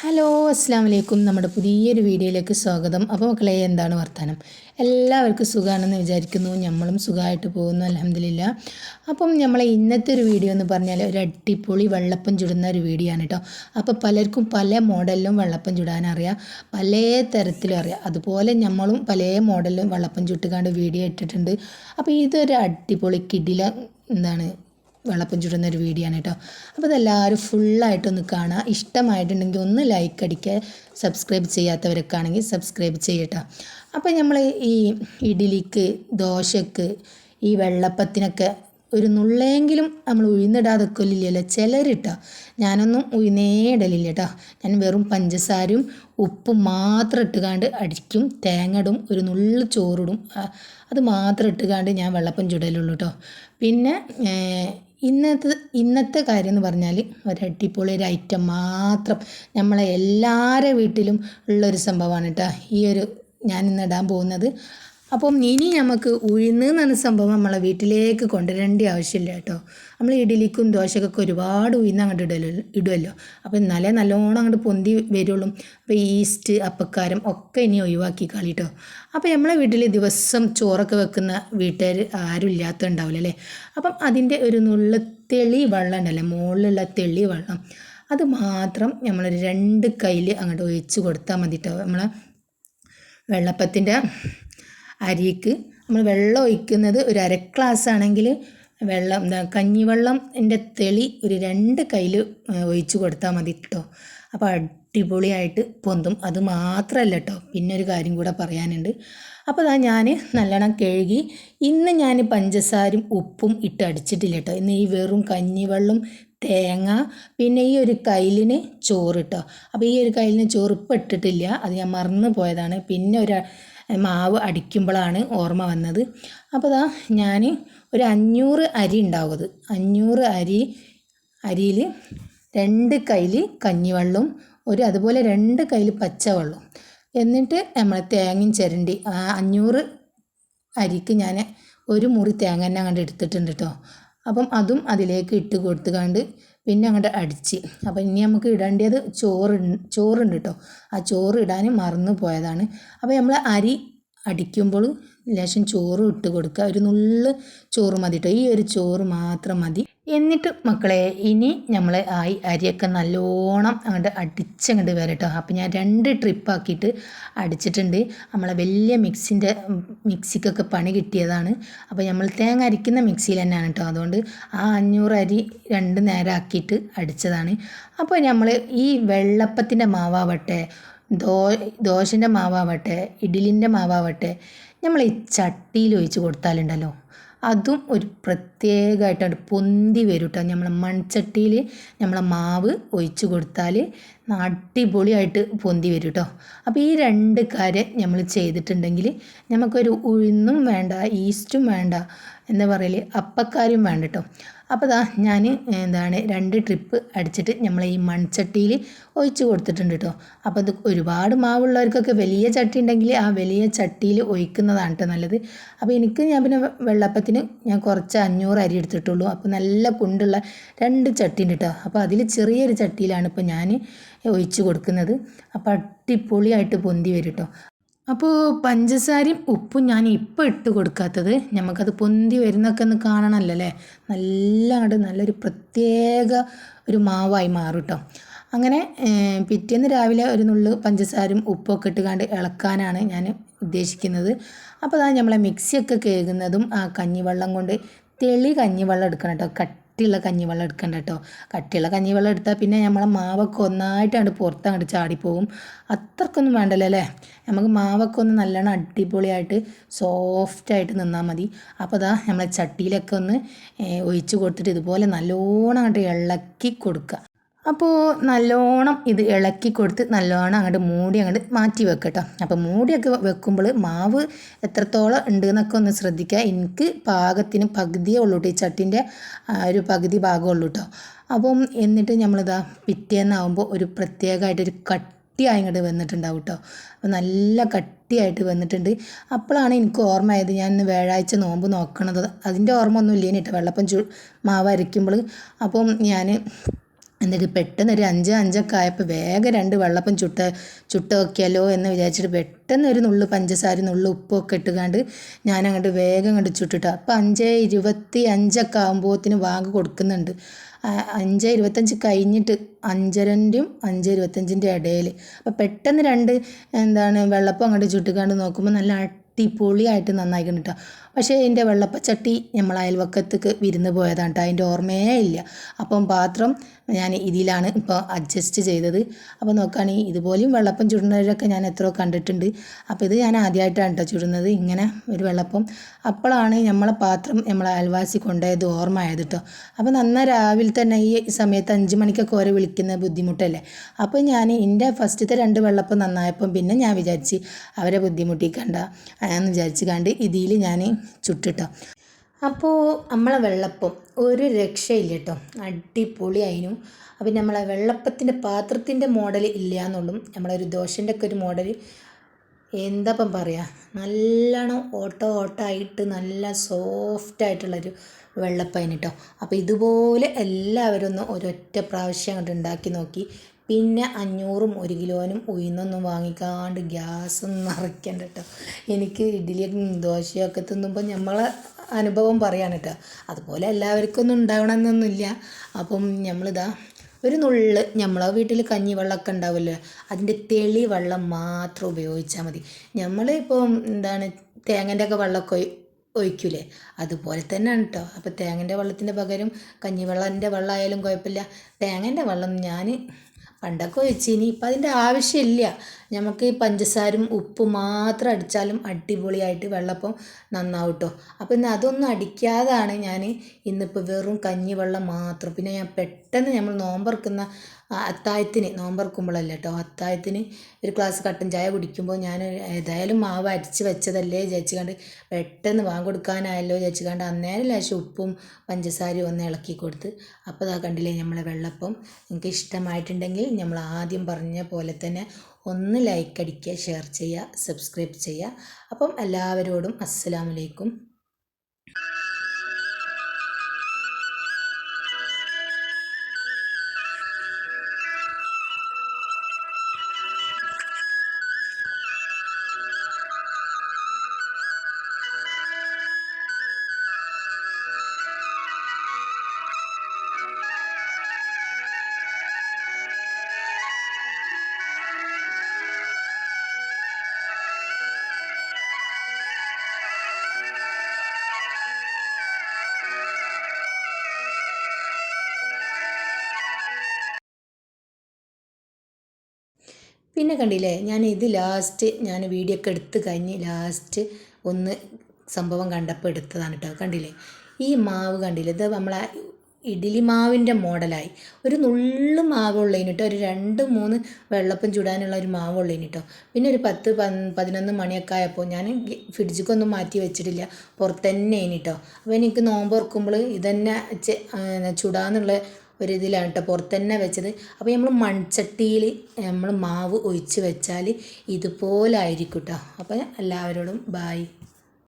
Hello അസ്സാം വലൈക്കും. നമ്മുടെ പുതിയൊരു വീഡിയോയിലേക്ക് സ്വാഗതം. അപ്പോൾ മക്കളെ, എന്താണ് വർത്തമാനം? എല്ലാവർക്കും സുഖമാണെന്ന് വിചാരിക്കുന്നു. നമ്മളും സുഖമായിട്ട് പോകുന്നു, അൽഹംദുലില്ലാ. അപ്പം നമ്മളെ ഇന്നത്തെ ഒരു വീഡിയോ എന്ന് പറഞ്ഞാൽ ഒരു അടിപൊളി വെള്ളപ്പം ചുടുന്ന ഒരു വീഡിയോ ആണ് കേട്ടോ. അപ്പോൾ പലർക്കും പല മോഡലിലും വെള്ളപ്പം ചുടാനറിയാം, പല തരത്തിലും അറിയാം. അതുപോലെ നമ്മളും പല മോഡലിലും വെള്ളപ്പം ചുട്ടുകാണ്ട് വീഡിയോ ഇട്ടിട്ടുണ്ട്. അപ്പോൾ ഇതൊരു അടിപൊളി കിടില വെള്ളപ്പം ചുടുന്ന ഒരു വീഡിയോ ആണ് കേട്ടോ. അപ്പോൾ ഇതെല്ലാവരും ഫുള്ളായിട്ടൊന്ന് കാണുക. ഇഷ്ടമായിട്ടുണ്ടെങ്കിൽ ഒന്ന് ലൈക്ക് അടിക്കുക. സബ്സ്ക്രൈബ് ചെയ്യാത്തവരൊക്കെ ആണെങ്കിൽ സബ്സ്ക്രൈബ് ചെയ്യട്ടോ. അപ്പോൾ നമ്മൾ ഈ ഇഡ്ഡലിക്ക്, ദോശക്ക്, ഈ വെള്ളപ്പത്തിനൊക്കെ ഒരു നുള്ളെങ്കിലും നമ്മൾ ഉഴുന്നിടാതെ കൊല്ലില്ലല്ലോ ചിലരിട്ടോ. ഞാനൊന്നും ഉഴുന്നേ ഇടലില്ല കേട്ടോ. ഞാൻ വെറും പഞ്ചസാരയും ഉപ്പും മാത്രം ഇട്ടുകാണ്ട് അടിക്കും, തേങ്ങ ഇടും, ഒരു നുള്ളു ചോറിടും. അത് മാത്രം ഇട്ടുകാണ്ട് ഞാൻ വെള്ളപ്പം ചുടലുള്ളൂ കേട്ടോ. പിന്നെ ഇന്നത്തെ കാര്യം എന്ന് പറഞ്ഞാൽ ഒരു അടിപൊളി ഒരു ഐറ്റം മാത്രം നമ്മളെ എല്ലാവരുടെ വീട്ടിലും ഉള്ളൊരു സംഭവമാണ് കേട്ടോ ഞാൻ ഇന്ന് ഇടാൻ പോകുന്നത്. അപ്പം ഇനി നമുക്ക് ഉഴുന്ന് എന്ന സംഭവം നമ്മളെ വീട്ടിലേക്ക് കൊണ്ടുവരേണ്ട ആവശ്യമില്ല കേട്ടോ. നമ്മൾ ഇഡ്ഡലിക്കും ദോശക്കൊക്കെ ഒരുപാട് ഉഴുന്ന് അങ്ങോട്ട് ഇടുമല്ലോ. അപ്പോൾ എന്നാലേ നല്ലോണം അങ്ങോട്ട് പൊന്തി വരുള്ളൂ. അപ്പോൾ ഈസ്റ്റ്, അപ്പക്കാരം ഒക്കെ ഇനി ഒഴിവാക്കി കളിട്ടോ. അപ്പോൾ നമ്മളെ വീട്ടിൽ ദിവസം ചോറൊക്കെ വെക്കുന്ന വീട്ടുകാർ ആരും ഇല്ലാത്തതുണ്ടാവില്ല അല്ലേ. അപ്പം അതിൻ്റെ ഒരു നുള്ളു തെളി വെള്ളം ഉണ്ടല്ലോ, മുകളിലുള്ള തെളി വെള്ളം, അത് മാത്രം നമ്മളൊരു 2 കയ്യിൽ അങ്ങോട്ട് ഒഴിച്ച് കൊടുത്താൽ മതി കേട്ടോ. നമ്മളെ വെള്ളപ്പത്തിൻ്റെ അരിക്ക് നമ്മൾ വെള്ളം ഒഴിക്കുന്നത് ഒരു 1/2 ഗ്ലാസ് ആണെങ്കിൽ കഞ്ഞിവെള്ളത്തിൻ്റെ തെളി ഒരു 2 കയ്യിൽ ഒഴിച്ച് കൊടുത്താൽ മതി കേട്ടോ. അപ്പോൾ അടിപൊളിയായിട്ട് പൊന്തും. അത് മാത്രമല്ല കേട്ടോ, പിന്നെ ഒരു കാര്യം കൂടെ പറയാനുണ്ട്. അപ്പോൾ ഞാൻ നല്ലോണം കഴുകി. ഇന്ന് ഞാൻ പഞ്ചസാരയും ഉപ്പും ഇട്ട് അടിച്ചിട്ടില്ല കേട്ടോ. ഇന്ന് ഈ വെറും കഞ്ഞിവെള്ളം, തേങ്ങ, പിന്നെ ഈ ഒരു കയ്യിലിന് ചോറ് കേട്ടോ. അപ്പോൾ ഈ ഒരു കയ്യിലിന് ചോറ് ഇപ്പം ഇട്ടിട്ടില്ല, അത് ഞാൻ മറന്നു പോയതാണ്. പിന്നെ മാവ് അടിക്കുമ്പോഴാണ് ഓർമ്മ വന്നത്. അപ്പോൾ ഞാൻ ഒരു 500 അരി ഉണ്ടാവും. 500 അരിയിൽ 2 കയ്യിൽ കഞ്ഞിവെള്ളവും അതുപോലെ 2 കയ്യിൽ പച്ചവെള്ളം, എന്നിട്ട് നമ്മൾ തേങ്ങയും ചിരണ്ടി 500 അരിക്ക് ഞാൻ ഒരു മുറി തേങ്ങ തന്നെ അങ്ങോട്ട് എടുത്തിട്ടുണ്ട് കേട്ടോ. അപ്പം അതും അതിലേക്ക് ഇട്ട് കൊടുത്തുകൊണ്ട് പിന്നെ അങ്ങോട്ട് അടിച്ച്. അപ്പം ഇനി നമുക്ക് ഇടേണ്ടത് ചോറുണ്ട് കേട്ടോ. ആ ചോറ് ഇടാൻ മറന്നു പോയതാണ്. അപ്പോൾ നമ്മൾ അരി അടിക്കുമ്പോൾ ലേശം ചോറും ഇട്ട് കൊടുക്കുക. ഒരു നുള്ളു ചോറ് മതി കേട്ടോ. ഈ ഒരു ചോറ് മാത്രം മതി. എന്നിട്ട് മക്കളെ, ഇനി നമ്മൾ അരിയൊക്കെ നല്ലോണം അങ്ങോട്ട് അടിച്ചങ്ങോട്ട് വരാം കേട്ടോ. അപ്പോൾ ഞാൻ 2 ട്രിപ്പാക്കിയിട്ട് അടിച്ചിട്ടുണ്ട്. നമ്മളെ വലിയ മിക്സിക്കൊക്കെ പണി കിട്ടിയതാണ്. അപ്പോൾ നമ്മൾ തേങ്ങ അരിക്കുന്ന മിക്സിയിൽ തന്നെയാണ് കേട്ടോ. അതുകൊണ്ട് ആ 500 അരി 2 നേരം ആക്കിയിട്ട് അടിച്ചതാണ്. അപ്പോൾ നമ്മൾ ഈ വെള്ളപ്പത്തിൻ്റെ മാവാവട്ടെ, ദോശൻ്റെ മാവാവട്ടെ, ഇഡ്ഡലിൻ്റെ മാവാവട്ടെ, നമ്മൾ ഈ ചട്ടിയിൽ ഒഴിച്ച് കൊടുത്താലുണ്ടല്ലോ, അതും ഒരു പ്രത്യേകമായിട്ടാണ് പൊന്തി വരും കേട്ടോ. നമ്മളെ മൺചട്ടിയിൽ നമ്മളെ മാവ് ഒഴിച്ച് കൊടുത്താൽ അടിപൊളിയായിട്ട് പൊന്തി വരും കേട്ടോ. അപ്പോൾ ഈ 2 കാര്യം നമ്മൾ ചെയ്തിട്ടുണ്ടെങ്കിൽ നമുക്കൊരു ഉഴുന്നും വേണ്ട, ഈസ്റ്റും വേണ്ട, എന്താ പറയൽ, അപ്പക്കാരും വേണ്ട കേട്ടോ. അപ്പോൾ ഞാൻ 2 ട്രിപ്പ് അടിച്ചിട്ട് നമ്മൾ ഈ മൺചട്ടിയിൽ ഒഴിച്ച് കൊടുത്തിട്ടുണ്ട് കേട്ടോ. അപ്പോൾ അത് ഒരുപാട് മാവുള്ളവർക്കൊക്കെ വലിയ ചട്ടി ഉണ്ടെങ്കിൽ ആ വലിയ ചട്ടിയിൽ ഒഴിക്കുന്നതാണ് കേട്ടോ നല്ലത്. അപ്പോൾ ഞാൻ പിന്നെ വെള്ളപ്പത്തിന് ഞാൻ കുറച്ച് 500 അരി എടുത്തിട്ടുള്ളൂ. അപ്പോൾ നല്ല കുണ്ടുള്ള 2 ചട്ടി ഉണ്ട് കേട്ടോ. അപ്പോൾ അതിൽ ചെറിയൊരു ചട്ടിയിലാണ് ഇപ്പോൾ ഞാൻ ഒഴിച്ച് കൊടുക്കുന്നത്. അപ്പോൾ അടിപൊളിയായിട്ട് പൊന്തി വരും കേട്ടോ. അപ്പോൾ പഞ്ചസാരയും ഉപ്പും ഞാൻ ഇപ്പോൾ ഇട്ട് കൊടുക്കാത്തത്, നമുക്കത് പൊന്തി വരുന്നൊക്കെ ഒന്ന് കാണണമല്ലോ അല്ലേ. നല്ലൊരു പ്രത്യേക ഒരു മാവായി മാറും കേട്ടോ. അങ്ങനെ പിറ്റേന്ന് രാവിലെ ഒരു നുള്ളു പഞ്ചസാരയും ഉപ്പൊക്കെ ഇട്ടുകൊണ്ട് ഇളക്കാനാണ് ഞാൻ ഉദ്ദേശിക്കുന്നത്. അപ്പോൾ നമ്മളെ മിക്സിയൊക്കെ കേൾക്കുന്നതും ആ കഞ്ഞിവെള്ളം കൊണ്ട് തെളി കഞ്ഞിവെള്ളം എടുക്കണം കേട്ടോ. കട്ടിയുള്ള കഞ്ഞിവെള്ളം എടുക്കണ്ട കേട്ടോ. കട്ടിയുള്ള കഞ്ഞിവെള്ളം എടുത്താൽ പിന്നെ നമ്മളെ മാവൊക്കെ ഒന്നായിട്ടാണ് പുറത്തങ്ങോട്ട് ചാടിപ്പോവും. അത്രക്കൊന്നും വേണ്ടല്ലോ അല്ലേ. നമുക്ക് മാവൊക്കെ ഒന്ന് നല്ലോണം അടിപൊളിയായിട്ട് സോഫ്റ്റായിട്ട് നിന്നാൽ മതി. അപ്പോൾ നമ്മളെ ചട്ടിയിലൊക്കെ ഒന്ന് ഒഴിച്ച് കൊടുത്തിട്ട് ഇതുപോലെ നല്ലോണം അങ്ങോട്ട് ഇളക്കി കൊടുക്കുക. അപ്പോൾ നല്ലോണം ഇത് ഇളക്കി കൊടുത്ത് നല്ലോണം അങ്ങോട്ട് മൂടി അങ്ങോട്ട് മാറ്റി വെക്കുക കേട്ടോ. അപ്പോൾ മൂടിയൊക്കെ വെക്കുമ്പോൾ മാവ് എത്രത്തോളം ഉണ്ട് എന്നൊക്കെ ഒന്ന് ശ്രദ്ധിക്കുക. എനിക്ക് പാകത്തിന് പകുതിയേ ഉള്ളൂ കേട്ടോ, ഈ ചട്ടിൻ്റെ ഒരു പകുതി ഭാഗമുള്ളൂ കേട്ടോ. അപ്പം എന്നിട്ട് പിറ്റേന്നാവുമ്പോൾ ഒരു പ്രത്യേകമായിട്ടൊരു കട്ടിയായി ഇങ്ങോട്ട് വന്നിട്ടുണ്ടാവും കേട്ടോ. അപ്പോൾ നല്ല കട്ടിയായിട്ട് വന്നിട്ടുണ്ട്. അപ്പോഴാണ് എനിക്ക് ഓർമ്മയായത് ഞാൻ ഇന്ന് വ്യാഴാഴ്ച നോമ്പ് നോക്കണത്. അതിൻ്റെ ഓർമ്മ ഒന്നും ഇല്ലേനി കേട്ടോ വെള്ളപ്പം മാവ് അരയ്ക്കുമ്പോൾ. അപ്പം ഞാൻ എന്നിട്ട് പെട്ടെന്ന് ഒരു 5 ആയപ്പോൾ വേഗം 2 വെള്ളപ്പം ചുട്ട് വെക്കിയാലോ എന്ന് വിചാരിച്ചിട്ട് പെട്ടെന്ന് ഒരു നുള്ളു പഞ്ചസാര നുള്ളു ഉപ്പൊക്കെ ഇട്ടുകാണ്ട് ഞാൻ അങ്ങോട്ട് വേഗം അങ്ങോട്ട് ചുട്ടിട്ട് അപ്പോൾ 5:25 ആകുമ്പോഴത്തിന് വാങ്ങ് കൊടുക്കുന്നുണ്ട്. 5:25 കഴിഞ്ഞിട്ട് 5:30ൻ്റെയും 5:25ൻ്റെ ഇടയിൽ. അപ്പോൾ പെട്ടെന്ന് 2 വെള്ളപ്പം അങ്ങോട്ട് ചുട്ടിക്കാണ്ട് നോക്കുമ്പോൾ നല്ല അടിപൊളിയായിട്ട് നന്നായിക്കണം കേട്ടോ. പക്ഷേ എൻ്റെ വെള്ളപ്പച്ചട്ടി നമ്മൾ അയൽവക്കത്തേക്ക് വിരുന്ന് പോയതാണ് കേട്ടോ, അതിൻ്റെ ഓർമ്മയേ ഇല്ല. അപ്പം പാത്രം ഞാൻ ഇതിലാണ് ഇപ്പോൾ അഡ്ജസ്റ്റ് ചെയ്തത്. അപ്പോൾ നോക്കുകയാണെങ്കിൽ ഇതുപോലെയും വെള്ളപ്പം ചുടുന്നവരൊക്കെ ഞാൻ എത്രയോ കണ്ടിട്ടുണ്ട്. അപ്പോൾ ഇത് ഞാൻ ആദ്യമായിട്ടാണ് കേട്ടോ ചുടുന്നത് ഇങ്ങനെ ഒരു വെള്ളപ്പം. അപ്പോഴാണ് നമ്മളെ പാത്രം നമ്മളെ അയൽവാസി കൊണ്ടുപോയത് ഓർമ്മ ആയത് കേട്ടോ. അപ്പോൾ നന്നായി രാവിലെ തന്നെ ഈ സമയത്ത് 5 മണിക്കൊക്കെ ഓരോ വിളിക്കുന്ന ബുദ്ധിമുട്ടല്ലേ. അപ്പോൾ ഞാൻ എൻ്റെ ഫസ്റ്റത്തെ 2 വെള്ളപ്പം നന്നായപ്പം പിന്നെ ഞാൻ വിചാരിച്ച് അവരെ ബുദ്ധിമുട്ടിക്കണ്ട എന്ന് വിചാരിച്ച് കണ്ട് ഇതിൽ ഞാൻ ചുട്ടിട്ടോ. അപ്പോൾ നമ്മളെ വെള്ളപ്പം ഒരു രക്ഷയില്ല കേട്ടോ, അടിപൊളിയായിരുന്നു. അപ്പം നമ്മളെ വെള്ളപ്പത്തിൻ്റെ പാത്രത്തിൻ്റെ മോഡൽ ഇല്ല എന്നുള്ളൂ, നമ്മളൊരു ദോശൻ്റെ ഒക്കെ ഒരു മോഡൽ എന്താപ്പം പറയുക, നല്ലോണം ഓട്ടായിട്ട് നല്ല സോഫ്റ്റായിട്ടുള്ളൊരു വെള്ളപ്പതിന് കേട്ടോ. അപ്പോൾ ഇതുപോലെ എല്ലാവരും ഒന്ന് ഒരൊറ്റ പ്രാവശ്യം അങ്ങോട്ട് ഉണ്ടാക്കി നോക്കി. പിന്നെ 500ഉം 1 കിലോനും ഉഴുന്നൊന്നും വാങ്ങിക്കാണ്ട് ഗ്യാസ് നിറയ്ക്കണ്ട കേട്ടോ. എനിക്ക് ഇഡ്ഡലിയും ദോശയൊക്കെ തിന്നുമ്പോൾ നമ്മളെ അനുഭവം പറയാണ് കേട്ടോ. അതുപോലെ എല്ലാവർക്കും ഒന്നും ഉണ്ടാവണമെന്നൊന്നുമില്ല. അപ്പം നമ്മളിതാ ഒരു നുള്ള് നമ്മളെ വീട്ടിൽ കഞ്ഞിവെള്ളമൊക്കെ ഉണ്ടാവുമല്ലോ, അതിൻ്റെ തെളി വെള്ളം മാത്രം ഉപയോഗിച്ചാൽ മതി. നമ്മൾ ഇപ്പം തേങ്ങൻ്റെ ഒക്കെ വെള്ളമൊക്കെ ഒഴിക്കൂലേ, അതുപോലെ തന്നെയാണ് കേട്ടോ. അപ്പോൾ തേങ്ങൻ്റെ വെള്ളത്തിൻ്റെ പകരം കഞ്ഞിവെള്ളത്തിൻ്റെ വെള്ളമായാലും കുഴപ്പമില്ല. തേങ്ങൻ്റെ വെള്ളം ഞാൻ പണ്ടൊക്കെ ഒഴിച്ചിനി, ഇപ്പം അതിൻ്റെ ആവശ്യമില്ല. നമുക്ക് പഞ്ചസാരയും ഉപ്പും മാത്രം അടിച്ചാലും അടിപൊളിയായിട്ട് വെള്ളപ്പം നന്നാവും കേട്ടോ. അപ്പോൾ ഇന്ന് അതൊന്നും അടിക്കാതാണ് ഞാൻ ഇന്നിപ്പോൾ വെറും കഞ്ഞിവെള്ളം മാത്രം. പിന്നെ ഞാൻ പെട്ടെന്ന് നമ്മൾ നോമ്പറക്കുന്ന അത്താഴത്തിന്, നോമ്പറക്കുമ്പോഴല്ല കേട്ടോ, അത്താഴത്തിന് ഒരു ഗ്ലാസ് കട്ടൻ ചായ കുടിക്കുമ്പോൾ ഞാൻ ഏതായാലും മാവ് അരച്ച് വെച്ചതല്ലേ വിചാരിച്ച് കണ്ട് പെട്ടെന്ന് കൊടുക്കാനായല്ലോ വിചാരിച്ച് കണ്ട് അന്നേരം ലേശം ഉപ്പും പഞ്ചസാരയും ഒന്ന് ഇളക്കി കൊടുത്ത്. അപ്പോൾ അതാ കണ്ടില്ലേ നമ്മളെ വെള്ളപ്പം. നിങ്ങൾക്ക് ഇഷ്ടമായിട്ടുണ്ടെങ്കിൽ നമ്മൾ ആദ്യം പറഞ്ഞ പോലെ തന്നെ ഒന്ന് ലൈക്ക് അടിക്കുക, ഷെയർ ചെയ്യുക, സബ്സ്ക്രൈബ് ചെയ്യുക. അപ്പം എല്ലാവരോടും അസ്സലാമു അലൈക്കും. പിന്നെ കണ്ടില്ലേ, ഞാൻ ലാസ്റ്റ് ഞാൻ വീഡിയോ ഒക്കെ എടുത്ത് കഴിഞ്ഞ് ലാസ്റ്റ് ഒന്ന് സംഭവം കണ്ടപ്പോൾ എടുത്തതാണ് കേട്ടോ. കണ്ടില്ലേ ഈ മാവ് കണ്ടില്ലേ, ഇത് നമ്മളെ ഇഡ്ഡലി മാവിൻ്റെ മോഡലായി. ഒരു നുള്ളു മാവുള്ളതിന് കേട്ടോ, ഒരു 2-3 വെള്ളപ്പം ചുടാനുള്ള ഒരു മാവുള്ളതിന് കേട്ടോ. പിന്നെ ഒരു 10-11 മണിയൊക്കെ ആയപ്പോൾ ഞാൻ ഫ്രിഡ്ജിക്കൊന്നും മാറ്റി വെച്ചിട്ടില്ല, പുറത്തന്നെ കേട്ടോ. അപ്പോൾ എനിക്ക് നോമ്പ് തുറക്കുമ്പോൾ ഇതന്നെ ചുടാന്നുള്ള ഇതിലാണ് കേട്ടോ പുറത്തന്നെ വെച്ചത്. അപ്പോൾ നമ്മൾ മൺചട്ടിയിൽ നമ്മൾ മാവ് ഒഴിച്ച് വെച്ചാൽ ഇതുപോലെ ആയിരിക്കും കേട്ടോ. അപ്പോൾ എല്ലാവരോടും ബായ്.